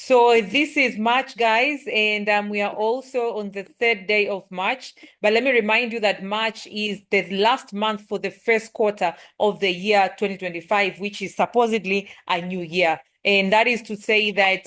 So this is March, guys, and we are also on the third day of March. But let me remind you that March is the last month for the first quarter of the year 2025, which is supposedly a new year. And that is to say that,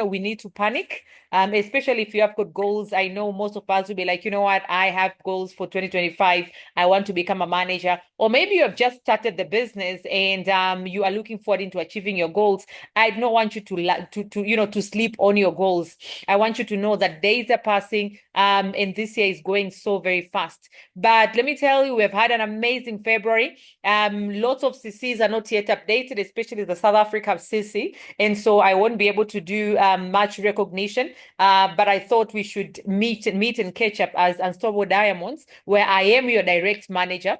we need to panic, especially if you have got goals. I know most of us will be like, you know what, I have goals for 2025. I want to become a manager. Or maybe you have just started the business and you are looking forward into achieving your goals. I don't want you to sleep on your goals. I want you to know that days are passing, and this year is going so very fast. But let me tell you, we've had an amazing February. Lots of CCs are not yet updated, especially the South Africa CC, and so I won't be able to do much recognition. But I thought we should meet and catch up as Unstoppable Diamonds, where I am your direct manager,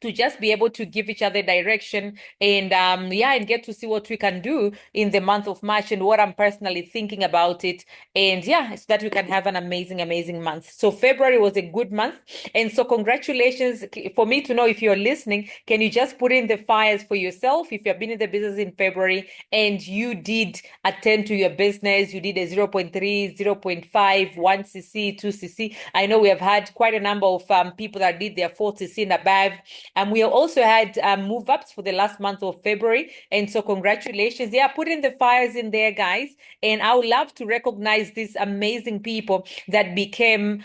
to just be able to give each other direction and and get to see what we can do in the month of March and what I'm personally thinking about it. And so that we can have an amazing month. So February was a good month. And so congratulations. For me to know if you're listening, can you just put in the fires for yourself if you've been in the business in February and you did attend to your business, you did a 0.3, 0.5, 1cc, 2cc. I know we have had quite a number of people that did their 4cc and above. And we also had move ups for the last month of February. And so congratulations. Yeah, put in the fires in there, guys. And I would love to recognize these amazing people that became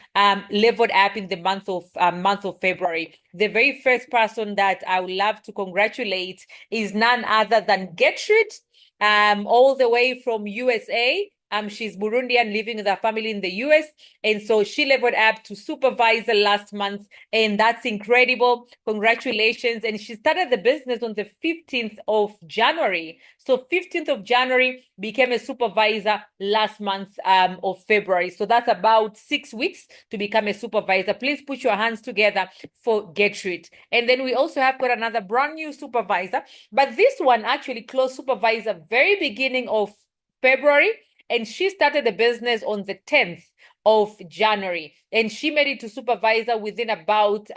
leveled up in the month of February. The very first person that I would love to congratulate is none other than Gertrude, all the way from USA. She's Burundian living with her family in the US. And so she leveled up to supervisor last month. And that's incredible. Congratulations. And she started the business on the 15th of January. So 15th of January became a supervisor last month of February. So that's about 6 weeks to become a supervisor. Please put your hands together for Gertrude. And then we also have got another brand new supervisor. But this one actually closed supervisor very beginning of February. And she started the business on the 10th of January. And she made it to supervisor within about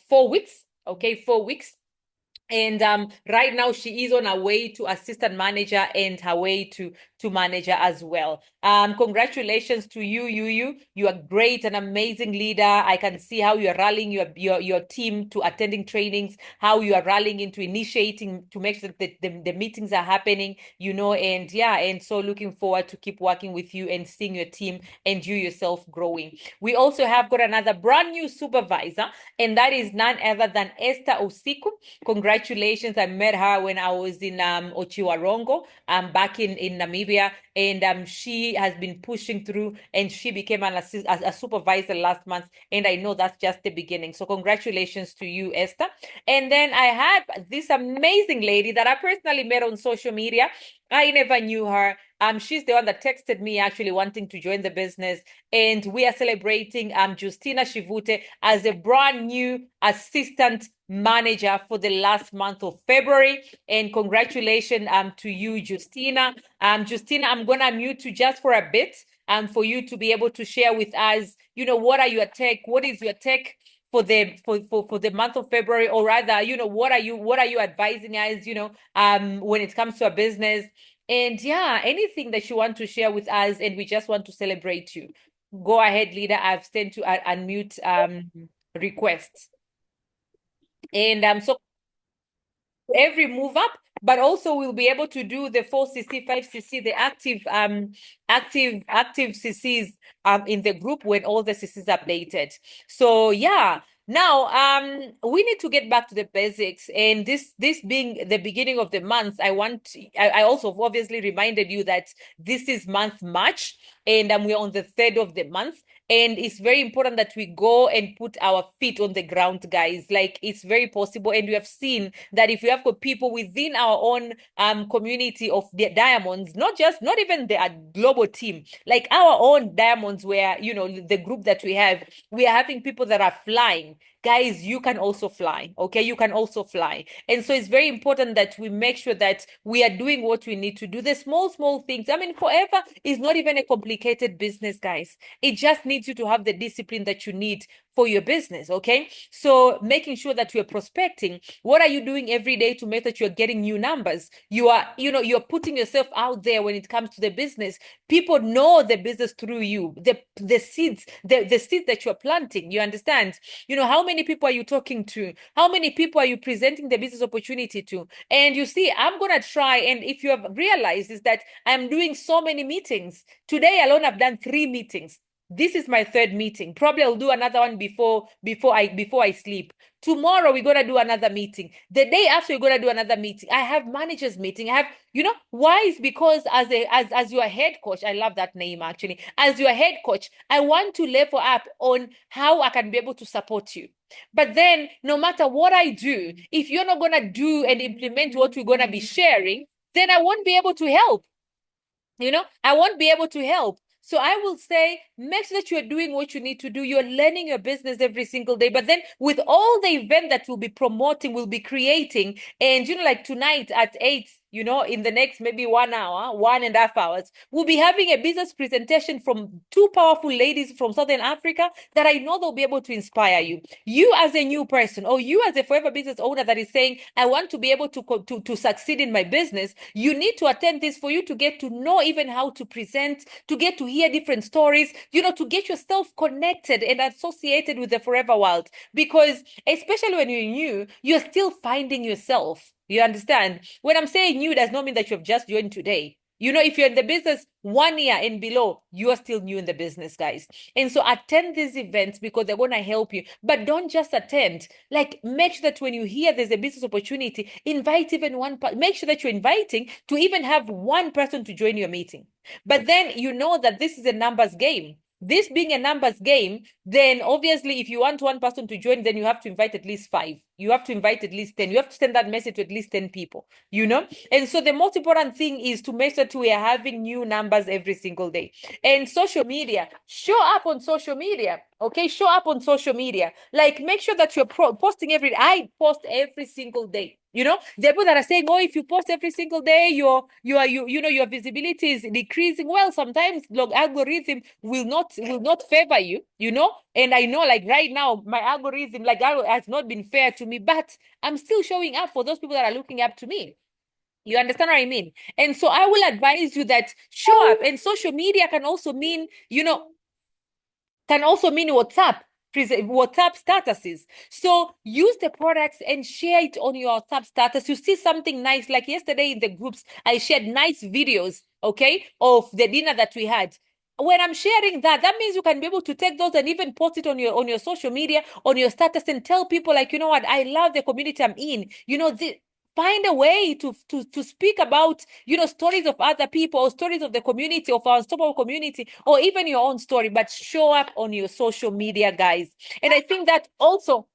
4 weeks. Okay, 4 weeks. And right now she is on her way to assistant manager and her way to manager as well. Congratulations to you, you. You are great, an amazing leader. I can see how you are rallying your team to attending trainings, how you are rallying into initiating to make sure that the meetings are happening, and so looking forward to keep working with you and seeing your team and you yourself growing. We also have got another brand new supervisor, and that is none other than Esther Osiku. Congratulations. I met her when I was in Ochiwarongo, back in Namibia. And she has been pushing through, and she became a supervisor last month. And I know that's just the beginning. So congratulations to you, Esther. And then I have this amazing lady that I personally met on social media. I never knew her. She's the one that texted me actually wanting to join the business. And we are celebrating Justina Shivute as a brand new assistant manager for the last month of February. And congratulations to you, Justina. Justina, I'm gonna mute you just for a bit for you to be able to share with us, what is your take for the month of February, or rather, what are you advising us, when it comes to a business, and anything that you want to share with us, and we just want to celebrate you. Go ahead, leader. I've sent to unmute requests. And so every move up, but also we'll be able to do the 4cc, 5cc, the active CCs in the group when all the CCs are updated. So now we need to get back to the basics. And this being the beginning of the month, I also obviously reminded you that this is month March, and we're on the 3rd of the month. And it's very important that we go and put our feet on the ground, guys. Like, it's very possible. And we have seen that if we have got people within our own community of the diamonds, not even the global team, like our own diamonds, where, the group that we are having people that are flying. Guys, you can also fly. Okay, you can also fly. And so it's very important that we make sure that we are doing what we need to do. The small things. I mean, Forever is not even a complicated business, guys. It just needs you to have the discipline that you need for your business. Okay, so making sure that you're prospecting. What are you doing every day to make that you're getting new numbers? You are, you're putting yourself out there when it comes to the business. People know the business through you. The seeds, the seeds that you're planting. You understand? How many people are you talking to? How many people are you presenting the business opportunity to? And you see, I'm gonna try. And if you have realized, is that I'm doing so many meetings. Today alone, I've done 3 meetings. This is my third meeting. Probably I'll do another one before I sleep. Tomorrow we're gonna do another meeting. The day after we're gonna do another meeting. I have managers meeting. I have, why? Is because as your head coach, I love that name actually. As your head coach, I want to level up on how I can be able to support you. But then no matter what I do, if you're not gonna do and implement what we're gonna be sharing, then I won't be able to help. I won't be able to help. So I will say, make sure that you're doing what you need to do. You're learning your business every single day. But then with all the event that we'll be promoting, we'll be creating, and like tonight at 8, in the next maybe 1 hour, 1.5 hours, we'll be having a business presentation from 2 powerful ladies from Southern Africa that I know they'll be able to inspire you. You as a new person, or you as a forever business owner that is saying, I want to be able to succeed in my business, you need to attend this for you to get to know even how to present, to get to hear different stories, to get yourself connected and associated with the forever world. Because especially when you're new, you're still finding yourself. You understand? When I'm saying new, does not mean that you've just joined today. If you're in the business 1 year and below, you are still new in the business, guys. And so attend these events because they're going to help you. But don't just attend. Like, make sure that when you hear there's a business opportunity, invite even one. Make sure that you're inviting to even have one person to join your meeting. But then you know that this is a numbers game. This being a numbers game, then obviously if you want one person to join, then you have to invite at least 5. You have to invite at least 10. You have to send that message to at least 10 people, And so the most important thing is to make sure that we are having new numbers every single day. And social media, show up on social media. Okay, show up on social media. Like, make sure that you're posting every day. I post every single day. The people that are saying, oh, if you post every single day, your visibility is decreasing. Well, sometimes algorithm will not favor you, And I know, like, right now, my algorithm has not been fair to me, but I'm still showing up for those people that are looking up to me. You understand what I mean? And so I will advise you that show up. And social media can also mean, WhatsApp. WhatsApp statuses. So use the products and share it on your WhatsApp status. You see something nice, like yesterday in the groups, I shared nice videos, okay, of the dinner that we had. When I'm sharing that means you can be able to take those and even post it on your social media, on your status, and tell people, like, you know what, I love the community I'm in. Find a way to speak about, stories of other people, or stories of the community, of our unstoppable community, or even your own story, but show up on your social media, guys. And I think that also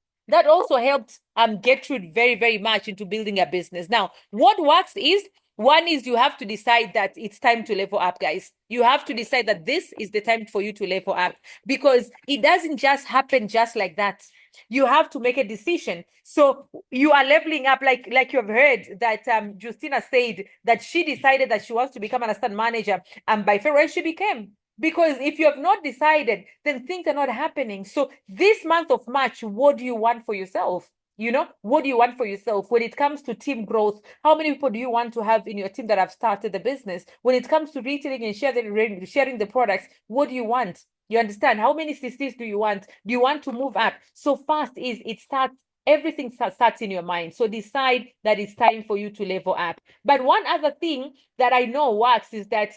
helped Gertrude very, very much into building a business. Now, what works is, one is you have to decide that it's time to level up, guys. You have to decide that this is the time for you to level up, because it doesn't just happen just like that. You have to make a decision. So you are leveling up, like you have heard that Justina said that she decided that she wants to become an assistant manager, and by February she became. Because if you have not decided, then things are not happening. So this month of March, what do you want for yourself? What do you want for yourself when it comes to team growth? How many people do you want to have in your team that have started the business? When it comes to retailing and sharing the products, what do you want? You understand? How many CCs do you want? Do you want to move up? So fast everything starts in your mind. So decide that it's time for you to level up. But one other thing that I know works is that,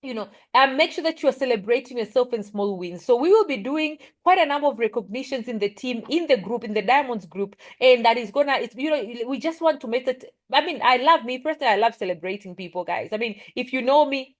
make sure that you're celebrating yourself in small wins. So we will be doing quite a number of recognitions in the team, in the group, in the Diamonds group, and that is we just want to make it. I mean, I love celebrating people, guys. I mean, if you know me,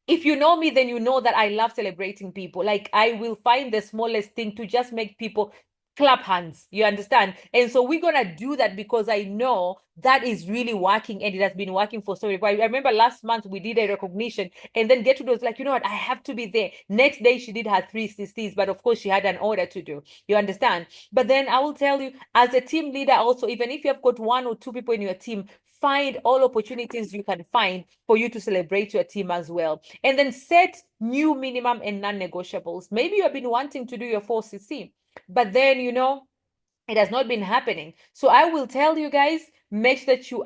then you know that I love celebrating people. Like, I will find the smallest thing to just make people clap hands. You understand? And so we're gonna do that because I know that is really working and it has been working for so many. I remember last month we did a recognition, and then Gertrude was like, you know what, I have to be there. Next day she did her 3 CCs, but of course she had an order to do. You understand? But then I will tell you, as a team leader, also, even if you have got 1 or 2 people in your team, find all opportunities you can find for you to celebrate your team as well. And then set new minimum and non-negotiables. Maybe you have been wanting to do your 4CC, but then, it has not been happening. So I will tell you guys, make sure that you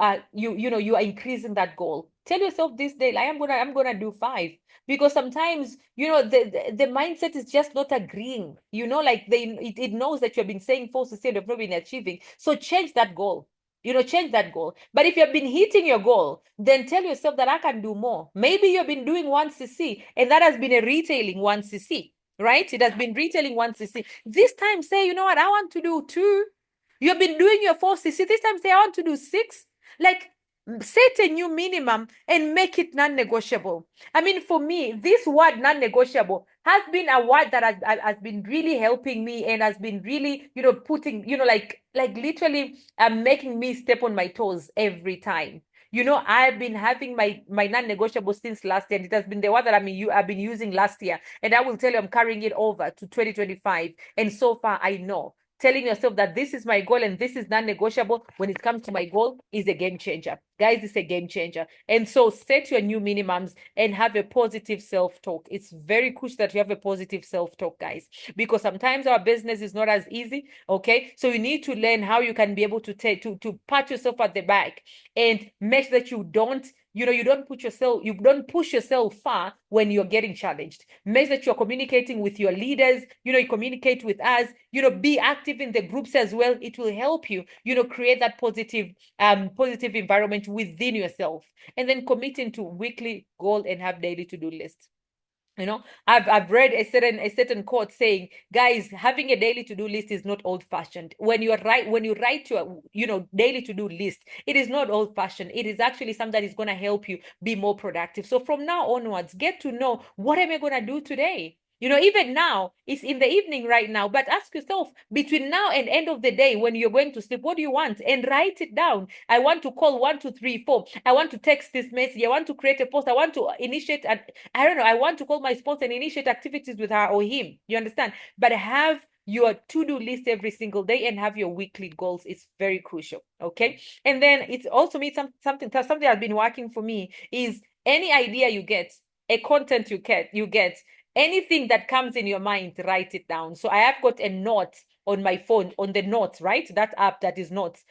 are increasing that goal. Tell yourself this day, like, I'm gonna do 5. Because sometimes, the mindset is just not agreeing. Like it knows that you have been saying 4CC and have not been achieving. So change that goal. Change that goal. But if you have been hitting your goal, then tell yourself that I can do more. Maybe you've been doing 1CC and that has been a retailing 1CC, right? It has been retailing 1CC. This time say, you know what, I want to do 2. You've been doing your 4CC. This time say, I want to do 6. Like, set a new minimum and make it non-negotiable. I mean, for me, this word non-negotiable has been a word that has been really helping me and has been really, putting, like literally making me step on my toes every time. I've been having my non-negotiable since last year, and it has been the one that I've been using last year. And I will tell you, I'm carrying it over to 2025. And so far, I know telling yourself that this is my goal and this is non-negotiable when it comes to my goal is a game changer. Guys, it's a game changer. And so set your new minimums and have a positive self-talk. It's very crucial that you have a positive self-talk, guys, because sometimes our business is not as easy. Okay. So you need to learn how you can be able to pat yourself at the back and make sure that you don't push yourself far when you're getting challenged. Make sure that you're communicating with your leaders, you communicate with us, be active in the groups as well. It will help you, create that positive environment within yourself. And then committing to weekly goal and have daily to-do lists. I've read a certain quote saying, guys, having a daily to-do list is not old-fashioned. When you write your daily to-do list, it is not old-fashioned. It is actually something that is going to help you be more productive. So from now onwards, get to know, what am I going to do today? Even now, it's in the evening right now, but ask yourself, between now and end of the day, when you're going to sleep, what do you want? And write it down. I want to call 1, 2, 3, 4. I want to text this message. I want to create a post. I want to initiate, I don't know, I want to call my sponsor and initiate activities with her or him. You understand? But have your to-do list every single day and have your weekly goals. It's very crucial. Okay. And then it's also something that's been working for me is any idea you get, a content you get, anything that comes in your mind, write it down. So I have got a note on my phone, on the notes, right? That app that is notes.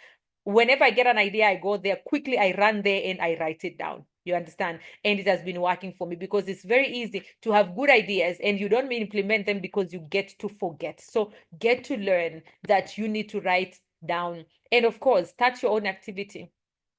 Whenever I get an idea, I go there quickly, I run there and I write it down. You understand? And it has been working for me because it's very easy to have good ideas and you don't implement them because you get to forget. So get to learn that you need to write down. And of course, start your own activity.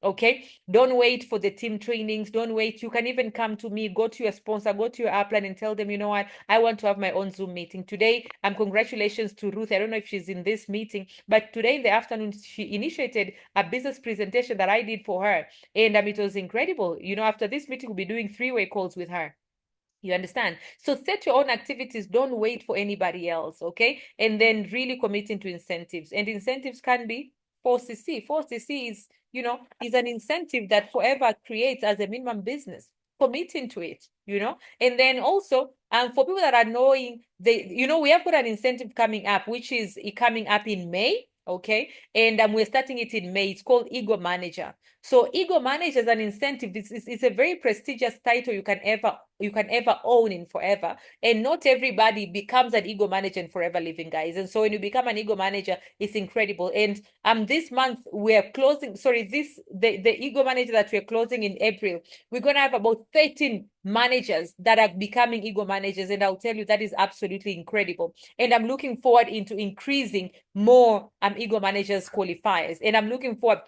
Okay, don't wait for the team trainings. Don't wait. You can even come to me, go to your sponsor, go to your upline and tell them, you know what, I want to have my own Zoom meeting today. Congratulations to Ruth. I don't know if she's in this meeting, but today in the afternoon, she initiated a business presentation that I did for her. And it was incredible. After this meeting, we'll be doing 3-way calls with her. You understand? So set your own activities. Don't wait for anybody else. Okay. And then really committing to incentives. And incentives can be 4CC. 4CC is an incentive that Forever creates as a minimum business. Committing to it, And then also, for people that are knowing, we have got an incentive coming up, which is coming up in May. Okay. And we're starting it in May. It's called Ego Manager. So Ego Manager is an incentive. It's a very prestigious title you can ever own in Forever. And not everybody becomes an Ego Manager in Forever Living, guys. And so when you become an Ego Manager, it's incredible. And this month we're closing, the Ego Manager that we're closing in April, we're going to have about 13 managers that are becoming Ego Managers. And I'll tell you, that is absolutely incredible. And I'm looking forward into increasing more Ego Managers qualifiers. And I'm looking forward,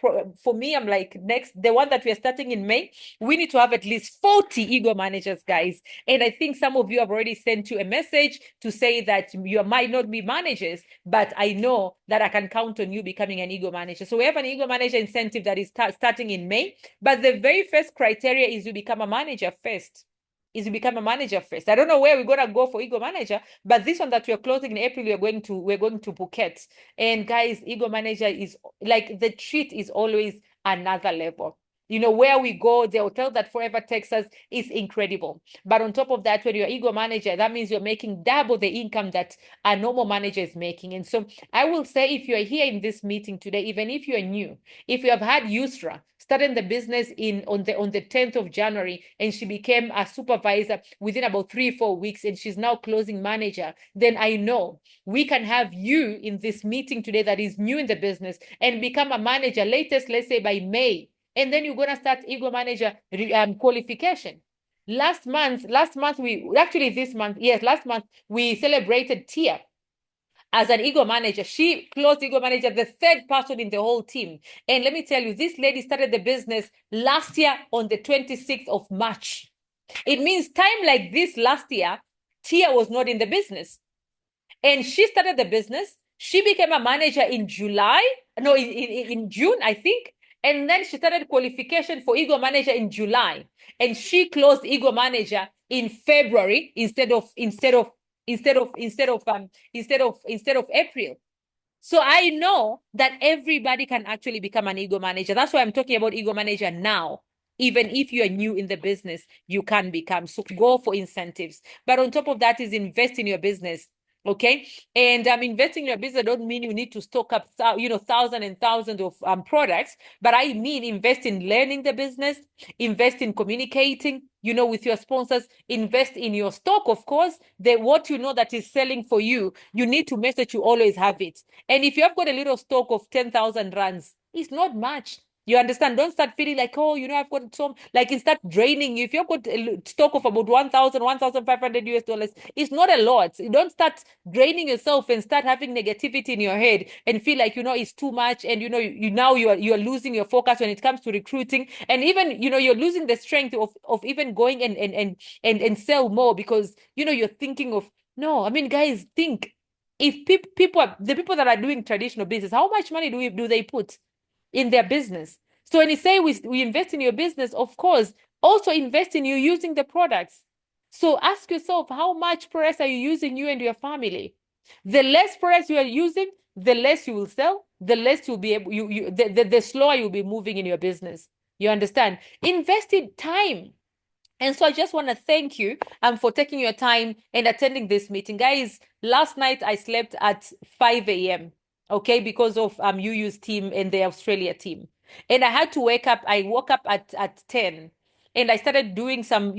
for me, I'm like, the one that we're starting in May, we need to have at least 40 Ego Managers, guys. And I think some of you have already sent you a message to say that you might not be managers, but I know that I can count on you becoming an Ego Manager. So we have an Ego Manager incentive that is starting in May, but the very first criteria is you become a manager first. is you become a manager first. I don't know where we're gonna go for Ego Manager, but this one that we're closing in April, we're going to Phuket. And guys, Ego Manager is like the treat is always another level. You know, where we go, the hotel that Forever takes us is incredible. But on top of that, when you're Ego Manager, that means you're making double the income that a normal manager is making. And so I will say, if you're here in this meeting today, even if you're new, if you have had Yusra starting the business on the 10th of January, and she became a supervisor within about 3-4 weeks, and she's now closing manager, then I know we can have you in this meeting today that is new in the business and become a manager latest, let's say by May. And then you're gonna start Ego Manager qualification. Last month, last month we celebrated Tia as an Ego Manager. She closed Ego Manager, the third person in the whole team. And let me tell you, this lady started the business last year on the 26th of March. It means time like this last year, Tia was not in the business. And she started the business. She became a manager in June, I think. And then she started qualification for Ego Manager in July. And she closed Ego Manager in February instead of April. So I know that everybody can actually become an Ego Manager. That's why I'm talking about Ego Manager now. Even if you are new in the business, you can become. So go for incentives. But on top of that is invest in your business. Okay. And investing in your business don't mean you need to stock up, thousands and thousands of products, but I mean invest in learning the business, invest in communicating, with your sponsors, invest in your stock, of course. What that is selling for you, you need to make sure that you always have it. And if you have got a little stock of 10,000 rands, it's not much. You understand? Don't start feeling like, oh, I've got some, like it start draining you. If you've got a stock of about 1,500 US dollars, it's not a lot. You don't start draining yourself and start having negativity in your head and feel like, it's too much. And, you are losing your focus when it comes to recruiting. And even, you're losing the strength of even going and sell more because, you're thinking of, no, I mean, guys, think if the people that are doing traditional business, how much money do they put in their business? So when you say we invest in your business, of course, also invest in you using the products. So ask yourself, how much products are you using, you and your family? The less products you are using, the less you will sell, the less you'll be able, the slower you'll be moving in your business. You understand? Invest in time. And so I just want to thank you for taking your time and attending this meeting. Guys, last night I slept at 5 a.m. Okay, because of UU's team and the Australia team. And I had to wake up. I woke up at 10 and I started doing some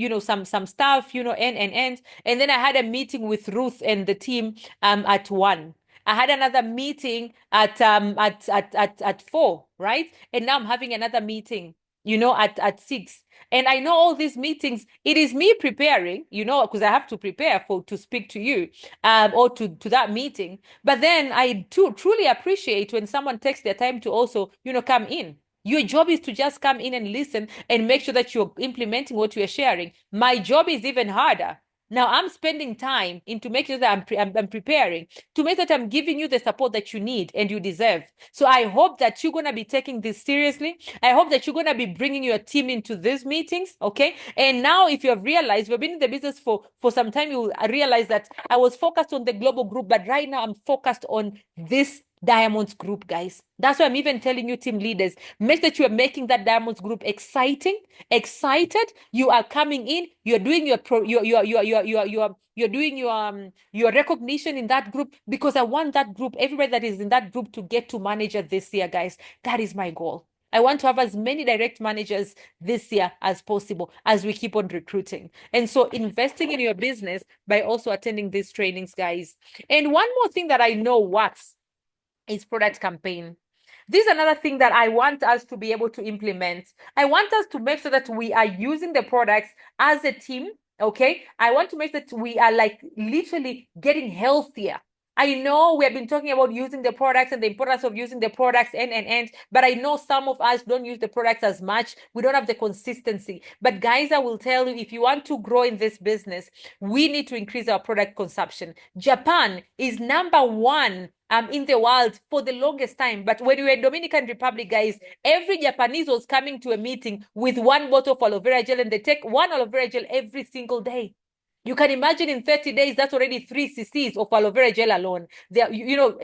stuff, and then I had a meeting with Ruth and the team at 1. I had another meeting at 4, right? And now I'm having another meeting, at 6. And I know all these meetings, it is me preparing, because I have to prepare to speak to you or to that meeting. But then I truly appreciate when someone takes their time to also, come in. Your job is to just come in and listen and make sure that you're implementing what you're sharing. My job is even harder. Now I'm spending time into making sure that I'm preparing to make sure that I'm giving you the support that you need and you deserve. So I hope that you're going to be taking this seriously. I hope that you're going to be bringing your team into these meetings. Okay. And now if you have realized, we've been in the business for some time, you will realize that I was focused on the global group, but right now I'm focused on this Diamonds group, guys. That's why I'm even telling you, team leaders, make sure you are making that Diamonds group exciting, excited. You are coming in, you're doing your you're doing your recognition in that group, because I want that group, everybody that is in that group, to get to manager this year, guys. That is my goal. I want to have as many direct managers this year as possible as we keep on recruiting. And so investing in your business by also attending these trainings, guys. And one more thing that I know works is product campaign. This is another thing that I want us to be able to implement. I want us to make sure that we are using the products as a team. Okay. I want to make sure that we are like literally getting healthier. I know we have been talking about using the products and the importance of using the products but I know some of us don't use the products as much. We don't have the consistency. But guys, I will tell you, if you want to grow in this business, we need to increase our product consumption. Japan is number 1 in the world for the longest time. But when we were in Dominican Republic, guys, every Japanese was coming to a meeting with one bottle of aloe vera gel, and they take one aloe vera gel every single day. You can imagine in 30 days, that's already 3 cc's of aloe vera gel alone. There,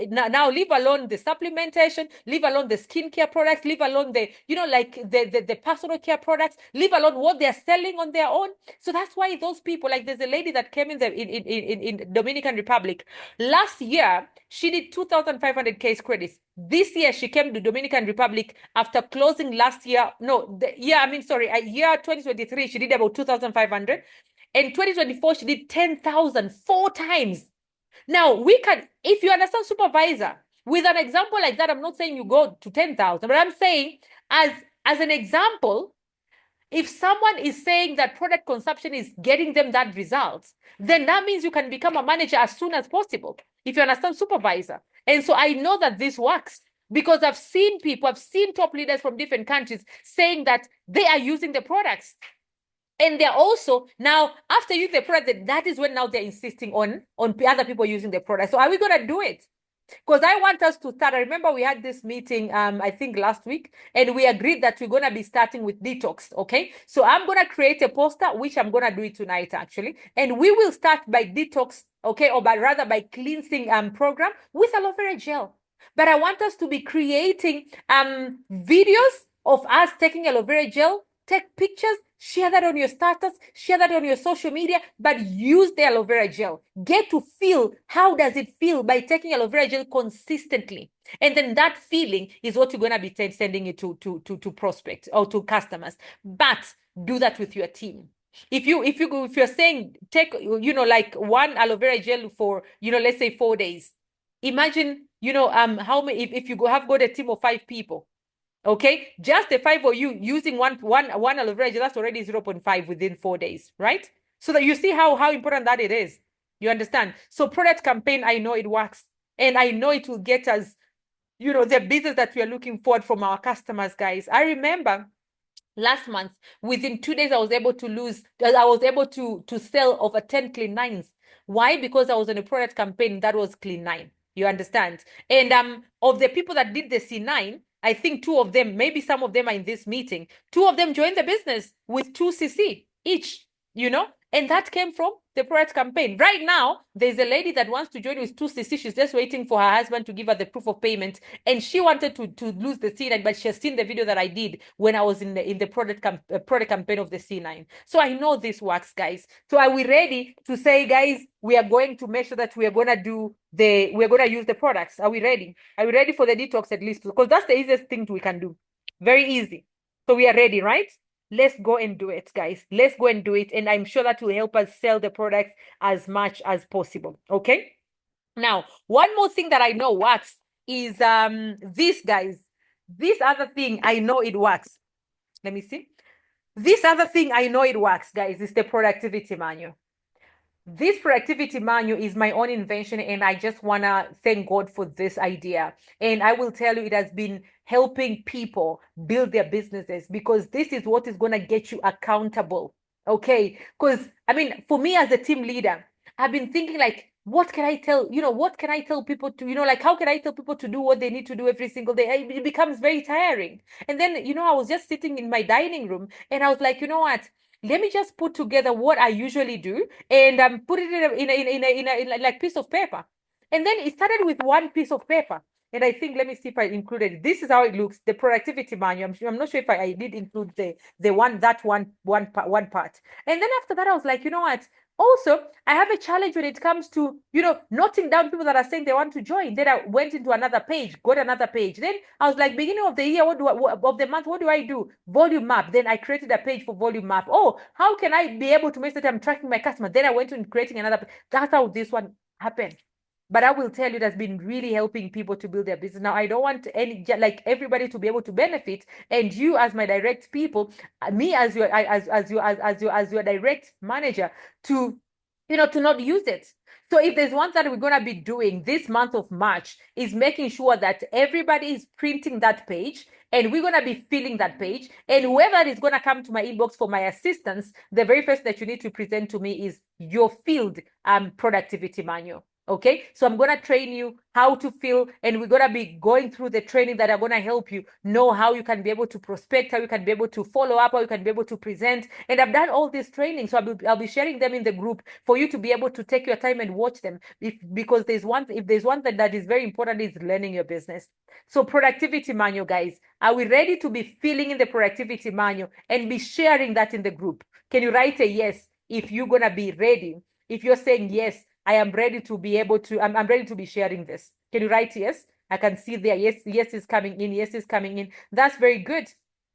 now leave alone the supplementation, leave alone the skincare products, leave alone the, like the personal care products, leave alone what they're selling on their own. So that's why those people, like there's a lady that came in Dominican Republic last year. She did 2,500 case credits. This year she came to Dominican Republic after closing last year. No, year 2023, she did about 2,500. In 2024, she did 10,000 4 times. Now, if you understand supervisor, with an example like that, I'm not saying you go to 10,000, but I'm saying as an example, if someone is saying that product consumption is getting them that result, then that means you can become a manager as soon as possible, if you understand supervisor. And so I know that this works because I've seen top leaders from different countries saying that they are using the products. And they're also now, after using the product, that is when now they're insisting on other people using the product. So are we going to do it? Because I want us to start. I remember we had this meeting, I think last week, and we agreed that we're going to be starting with detox. Okay. So I'm going to create a poster, which I'm going to do it tonight, actually. And we will start by detox, okay, or rather by cleansing program with aloe vera gel. But I want us to be creating videos of us taking aloe vera gel, take pictures, share that on your status, share that on your social media, but use the aloe vera gel. Get to feel how does it feel by taking aloe vera gel consistently. And then that feeling is what you're going to be sending it to prospects or to customers. But do that with your team. If you're saying take, like one aloe vera gel for, let's say 4 days. Imagine, how many, if you got a team of 5 people. Okay, just the 5 of you using one aloe vera gel, that's already 0.5 within 4 days, right? So that you see how important that it is. You understand? So product campaign, I know it works, and I know it will get us, the business that we are looking for from our customers, guys. I remember last month, within 2 days, I was able to sell over 10 Clean 9s. Why? Because I was on a product campaign that was Clean 9. You understand? And of the people that did the C9, I think 2 of them, maybe some of them are in this meeting, 2 of them joined the business with 2 cc each, and that came from the product campaign. Right now, there's a lady that wants to join with 2 cc. She's just waiting for her husband to give her the proof of payment, and she wanted to lose the C9, but she has seen the video that I did when I was in the product campaign of the C9. So I know this works, guys. So are we ready to say, guys, we are going to make sure that we're going to use the products? Are we ready? Are we ready for the detox at least? Because that's the easiest thing we can do. Very easy. So we are ready, right? Let's go and do it, guys. Let's go and do it. And I'm sure that will help us sell the products as much as possible. Okay. Now, one more thing that I know works is this, guys. This other thing, I know it works. Let me see. This other thing, I know it works, guys, is the productivity manual. This productivity manual is my own invention, and I just want to thank God for this idea. And I will tell you, it has been helping people build their businesses, because this is what is going to get you accountable. Okay. Because, I mean, for me as a team leader, I've been thinking like, what can I tell people to, like, how can I tell people to do what they need to do every single day? It becomes very tiring. And then, I was just sitting in my dining room, and I was like, you know what? Let me just put together what I usually do and put it in a like piece of paper. And then it started with one piece of paper. And I think, let me see if I included it. This is how it looks, the productivity manual. I'm not sure if I did include the one part. And then after that, I was like, you know what? Also, I have a challenge when it comes to, noting down people that are saying they want to join. Then I went into another page, got another page. Then I was like, beginning of the year, of the month, what do I do? Volume map. Then I created a page for volume map. Oh, how can I be able to make sure that I'm tracking my customer? Then I went into creating another page. That's how this one happened. But I will tell you, that's been really helping people to build their business. Now, I don't want everybody to be able to benefit, and you as my direct people, me as your direct manager, to not use it. So if there's one that we're going to be doing this month of March, is making sure that everybody is printing that page, and we're going to be filling that page. And whoever is going to come to my inbox for my assistance, the very first that you need to present to me is your field productivity manual. Okay, so I'm going to train you how to fill, and we're going to be going through the training that are going to help you know how you can be able to prospect, how you can be able to follow up, how you can be able to present. And I've done all these trainings, so I'll be sharing them in the group for you to be able to take your time and watch them. Because if there's one thing that is very important, is learning your business. So productivity manual, guys, are we ready to be filling in the productivity manual and be sharing that in the group? Can you write a yes if you're going to be ready? If you're saying yes, I am ready to be able to, I'm ready to be sharing this. Can you write yes? I can see there. Yes, yes is coming in. Yes is coming in. That's very good.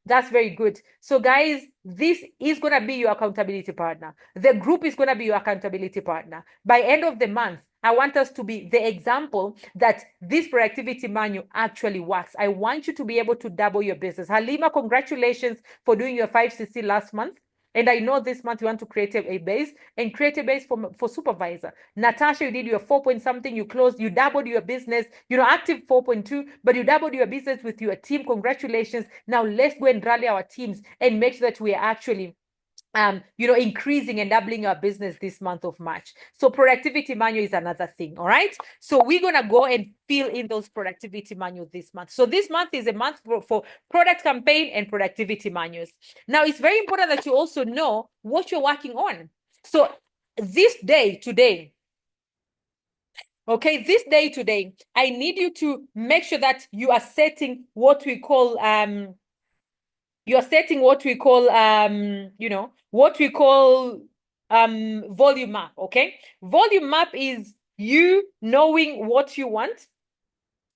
That's very good. So guys, this is going to be your accountability partner. The group is going to be your accountability partner. By end of the month, I want us to be the example that this productivity manual actually works. I want you to be able to double your business. Halima, congratulations for doing your 5cc last month. And I know this month you want to create a base and create a base for supervisor. Natasha, you did your 4 point something, you closed, you doubled your business, active 4.2, but you doubled your business with your team. Congratulations. Now let's go and rally our teams and make sure that we are actually increasing and doubling our business this month of March. So productivity manual is another thing. All right. So we're going to go and fill in those productivity manuals this month. So this month is a month for product campaign and productivity manuals. Now, it's very important that you also know what you're working on. So this day today, okay, this day today, I need you to make sure that you are setting what we call you're setting what we call volume map. Okay, volume map is you knowing what you want.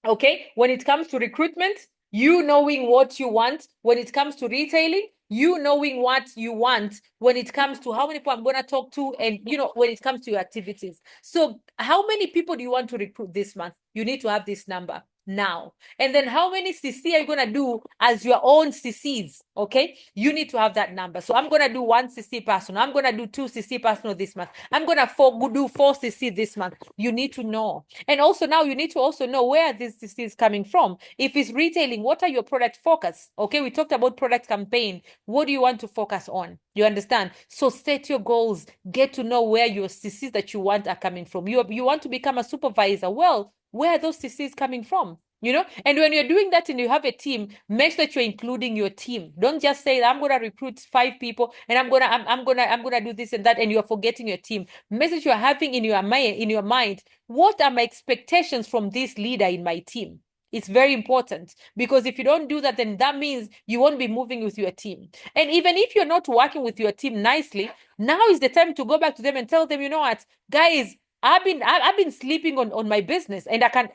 Okay, when it comes to recruitment, you knowing what you want. When it comes to retailing, you knowing what you want. When it comes to how many people I'm going to talk to, and when it comes to your activities. So how many people do you want to recruit this month? You need to have this number now. And then how many CC are you going to do as your own CCs? Okay, you need to have that number. So I'm going to do 1 CC personal. I'm going to do 2 CC personal this month. I'm going to do 4 CC this month. You need to know. And also now you need to also know where this CC is coming from. If it's retailing, what are your product focus? Okay, we talked about product campaign. What do you want to focus on? You understand? So set your goals. Get to know where your CCs that you want are coming from. You want to become a supervisor. Well, where are those CCs coming from? And when you're doing that and you have a team, make sure that you're including your team. Don't just say, I'm going to recruit 5 people and I'm going to do this and that, and you're forgetting your team. Message you're having in your mind, what are my expectations from this leader in my team? It's very important, because if you don't do that, then that means you won't be moving with your team. And even if you're not working with your team nicely, now is the time to go back to them and tell them, you know what, guys, I've been sleeping on my business, and I can,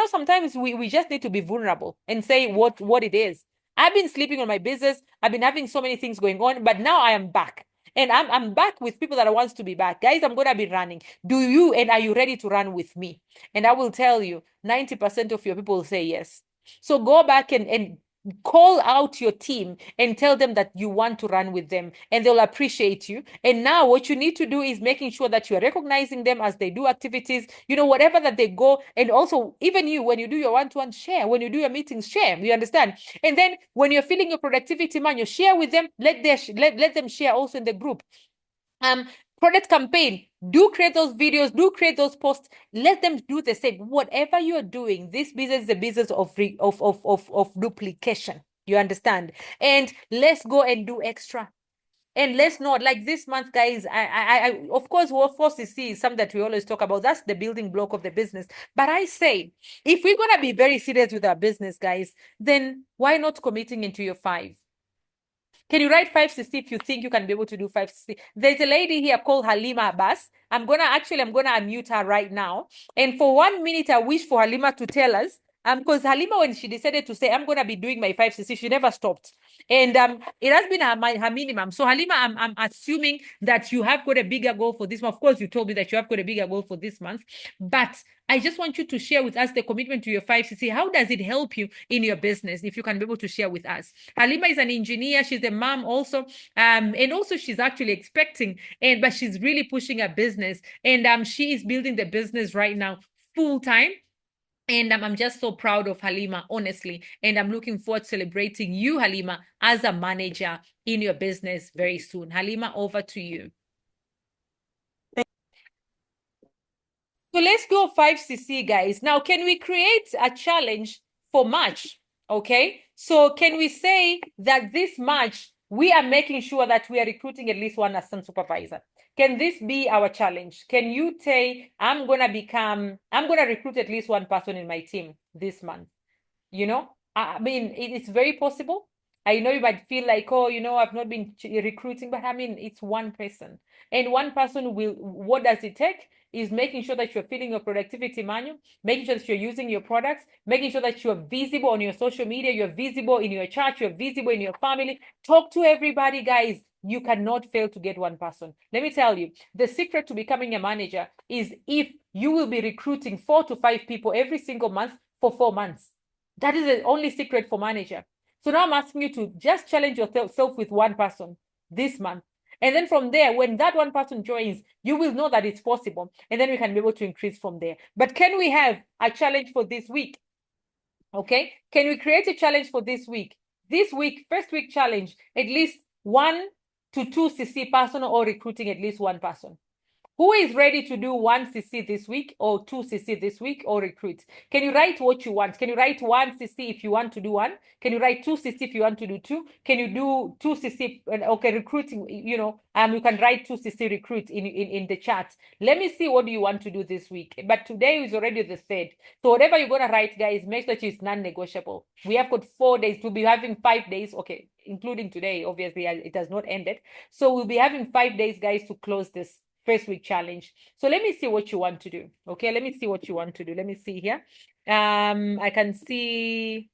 sometimes we just need to be vulnerable and say what it is. I've been sleeping on my business. I've been having so many things going on, but now I am back. And I'm back with people that wants to be back. Guys, I'm going to be running. Are you ready to run with me? And I will tell you, 90% of your people will say yes. So go back and call out your team and tell them that you want to run with them, and they'll appreciate you. And now what you need to do is making sure that you're recognizing them as they do activities, whatever that they go. And also, even you, when you do your one-to-one, share. When you do your meetings, share. You understand? And then when you're filling your productivity manual, share with them. Let them share also in the group. Product campaign, do create those videos, do create those posts. Let them do the same. Whatever you're doing, this business is a business of duplication. You understand? And let's go and do extra. And let's not, like this month, guys, I of course, workforce CC is something that we always talk about. That's the building block of the business. But I say, if we're going to be very serious with our business, guys, then why not committing into your 5? Can you write 5cc if you think you can be able to do 5cc? There's a lady here called Halima Abbas. I'm gonna unmute her right now. And for 1 minute, I wish for Halima to tell us. Because Halima, when she decided to say, I'm gonna be doing my 5cc, she never stopped. And it has been her minimum. So Halima, I'm assuming that you have got a bigger goal for this month. Of course, you told me that you have got a bigger goal for this month. But I just want you to share with us the commitment to your 5cc. How does it help you in your business, if you can be able to share with us? Halima is an engineer. She's a mom also. And also she's actually expecting, but she's really pushing her business. And she is building the business right now full time. And I'm just so proud of Halima, honestly. And I'm looking forward to celebrating you, Halima, as a manager in your business very soon. Halima, over to you. So let's go 5cc, guys. Now, can we create a challenge for March? Okay. So can we say that this March, we are making sure that we are recruiting at least one assistant supervisor? Can this be our challenge? Can you say, I'm going to recruit at least one person in my team this month? You know, I mean, it's very possible. I know you might feel like, oh, I've not been recruiting, but I mean, it's one person. And one person what does it take? Is making sure that you're filling your productivity manual, making sure that you're using your products, making sure that you're visible on your social media, you're visible in your church, you're visible in your family. Talk to everybody, guys. You cannot fail to get one person. Let me tell you, the secret to becoming a manager is if you will be recruiting 4 to 5 people every single month for 4 months. That is the only secret for manager. So now I'm asking you to just challenge yourself with one person this month. And then from there, when that one person joins, you will know that it's possible. And then we can be able to increase from there. But can we have a challenge for this week? Okay. Can we create a challenge for this week? This week, first week challenge, at least 1 to 2cc person or recruiting at least one person. Who is ready to do 1cc this week or 2cc this week or recruit? Can you write what you want? Can you write 1cc if you want to do 1? Can you write 2cc if you want to do 2? Can you do 2cc? Okay, recruiting, you can write 2cc recruit in the chat. Let me see what do you want to do this week. But today is already the 3rd. So whatever you're going to write, guys, make sure it's non-negotiable. We have got 4 days. We'll be having 5 days. Okay, including today, obviously, it has not ended. So we'll be having 5 days, guys, to close this first week challenge. So let me see what you want to do. Okay, let me see what you want to do. Let me see here. I can see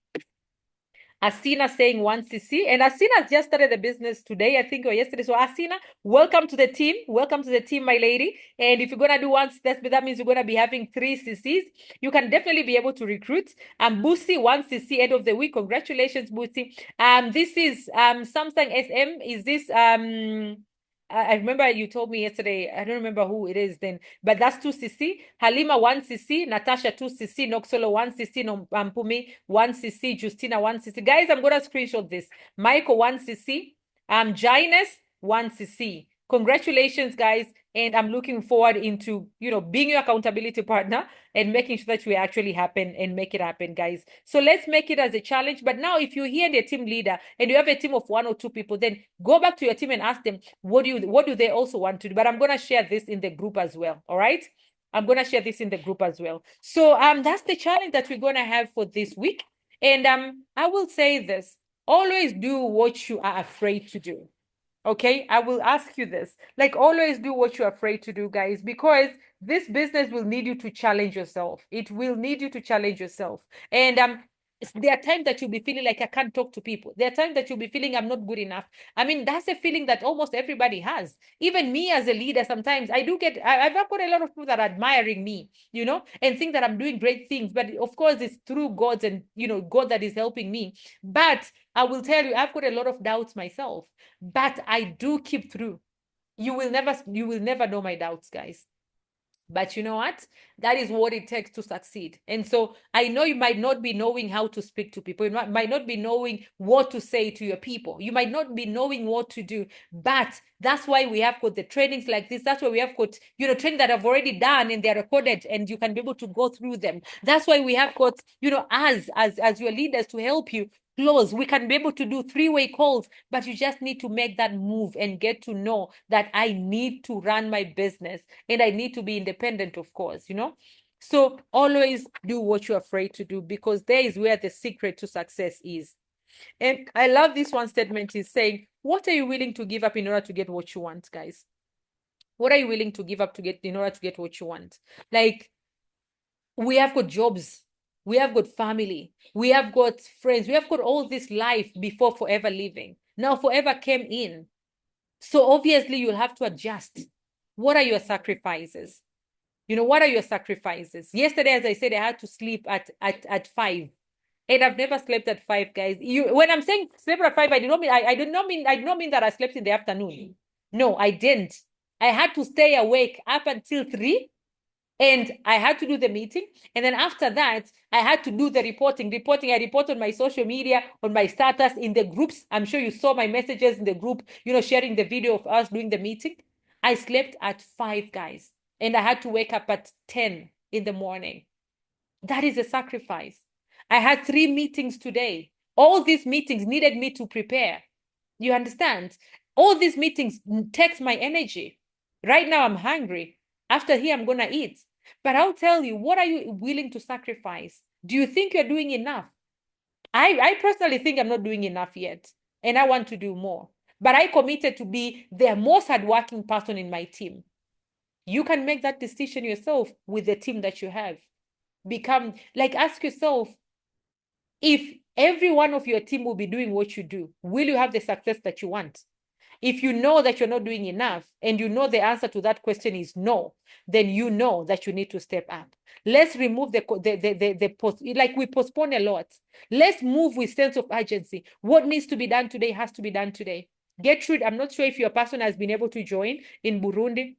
Asina saying 1cc, and Asina just started the business today, I think, or yesterday. So Asina, welcome to the team. Welcome to the team, my lady. And if you're gonna do that means you're gonna be having 3cc's. You can definitely be able to recruit. Busi 1cc end of the week. Congratulations, Busi. This is Samsung SM. Is this I remember you told me yesterday, I don't remember who it is then, but that's 2cc. Halima 1cc, Natasha 2cc, Noxolo 1cc, Mpumi 1cc, Justina 1cc. Guys, I'm going to screenshot this. Michael 1cc, Jines 1cc. Congratulations, guys. And I'm looking forward into, being your accountability partner and making sure that we actually happen and make it happen, guys. So let's make it as a challenge. But now if you're here and you're a team leader and you have a team of 1 or 2 people, then go back to your team and ask them, what do they also want to do? But I'm going to share this in the group as well. All right. I'm going to share this in the group as well. So that's the challenge that we're going to have for this week. And I will say this, always do what you are afraid to do. Okay, I will ask you this. Like, always do what you're afraid to do, guys, because this business will need you to challenge yourself. It will need you to challenge yourself. And there are times that you'll be feeling like I can't talk to people. There are times that you'll be feeling I'm not good enough. I mean, that's a feeling that almost everybody has. Even me as a leader, sometimes I've got a lot of people that are admiring me, and think that I'm doing great things. But of course, it's through God's and, God that is helping me. But I will tell you, I've got a lot of doubts myself, but I do keep through. You will never know my doubts, guys. But you know what? That is what it takes to succeed. And so I know you might not be knowing how to speak to people. You might not be knowing what to say to your people. You might not be knowing what to do. But that's why we have got the trainings like this. That's why we have got, training that I've already done and they're recorded and you can be able to go through them. That's why we have got, as your leaders to help you close. We can be able to do 3-way calls, but you just need to make that move and get to know that I need to run my business and I need to be independent, of course, So always do what you're afraid to do, because there is where the secret to success is. And I love this one statement is saying, what are you willing to give up in order to get what you want, guys? What are you willing to give up in order to get what you want? Like, we have got jobs. We have got family. We have got friends. We have got all this life before Forever Living. Now Forever came in. So obviously you'll have to adjust. What are your sacrifices? What are your sacrifices? Yesterday, as I said, I had to sleep at 5. And I've never slept at 5, guys. When I'm saying sleep at 5, I did not mean that I slept in the afternoon. No, I didn't. I had to stay awake up until 3. And I had to do the meeting. And then after that, I had to do the reporting. I report on my social media, on my status, in the groups. I'm sure you saw my messages in the group, sharing the video of us doing the meeting. I slept at 5, guys. and I had to wake up at 10 in the morning. That is a sacrifice. I had 3 meetings today. All these meetings needed me to prepare. You understand? All these meetings takes my energy. Right now, I'm hungry. After here, I'm going to eat. But I'll tell you, what are you willing to sacrifice? Do you think you're doing enough? I personally think I'm not doing enough yet, and I want to do more. But I committed to be the most hardworking person in my team. You can make that decision yourself with the team that you have. Become like, ask yourself, if every one of your team will be doing what you do, will you have the success that you want? If you know that you're not doing enough and you know the answer to that question is no, then you know that you need to step up. Let's remove like we postpone a lot. Let's move with sense of urgency. What needs to be done today has to be done today. Gertrude, I'm not sure if your person has been able to join in Burundi.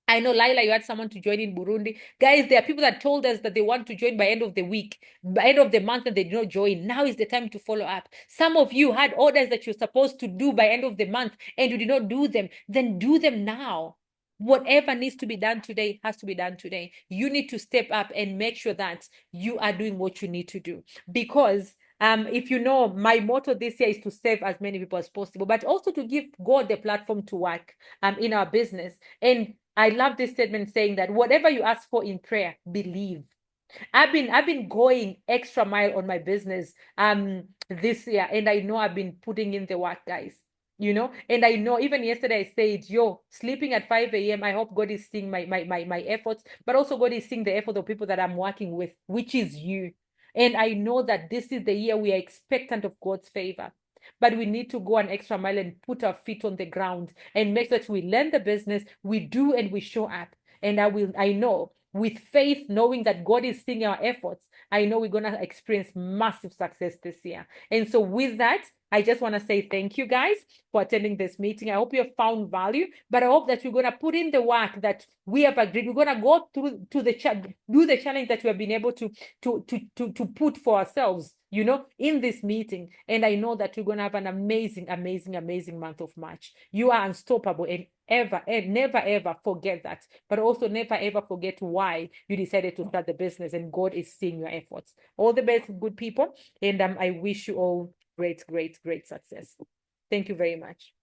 I know, Laila, you had someone to join in Burundi. Guys, there are people that told us that they want to join by end of the week, by end of the month, and they did not join. Now is the time to follow up. Some of you had orders that you're supposed to do by end of the month, and you did not do them. Then do them now. Whatever needs to be done today has to be done today. You need to step up and make sure that you are doing what you need to do. Because if you know, my motto this year is to save as many people as possible, but also to give God the platform to work in our business. And I love this statement saying that whatever you ask for in prayer, believe. I've been going extra mile on my business this year, and I know I've been putting in the work, guys. And I know even yesterday I said, yo, sleeping at 5 a.m. I hope God is seeing my efforts, but also God is seeing the effort of people that I'm working with, which is you. And I know that this is the year we are expectant of God's favor. But we need to go an extra mile and put our feet on the ground and make sure that we learn the business, we do, and we show up. And I know with faith, knowing that God is seeing our efforts, I know we're going to experience massive success this year. And so with that, I just want to say thank you guys for attending this meeting. I hope you have found value, but I hope that you're going to put in the work that we have agreed. We're going to go through to do the challenge that we have been able to put for ourselves, in this meeting. And I know that we're going to have an amazing, amazing, amazing month of March. You are unstoppable, and never ever forget that. But also never ever forget why you decided to start the business, and God is seeing your efforts. All the best, good people, and I wish you all great, great, great success. Thank you very much.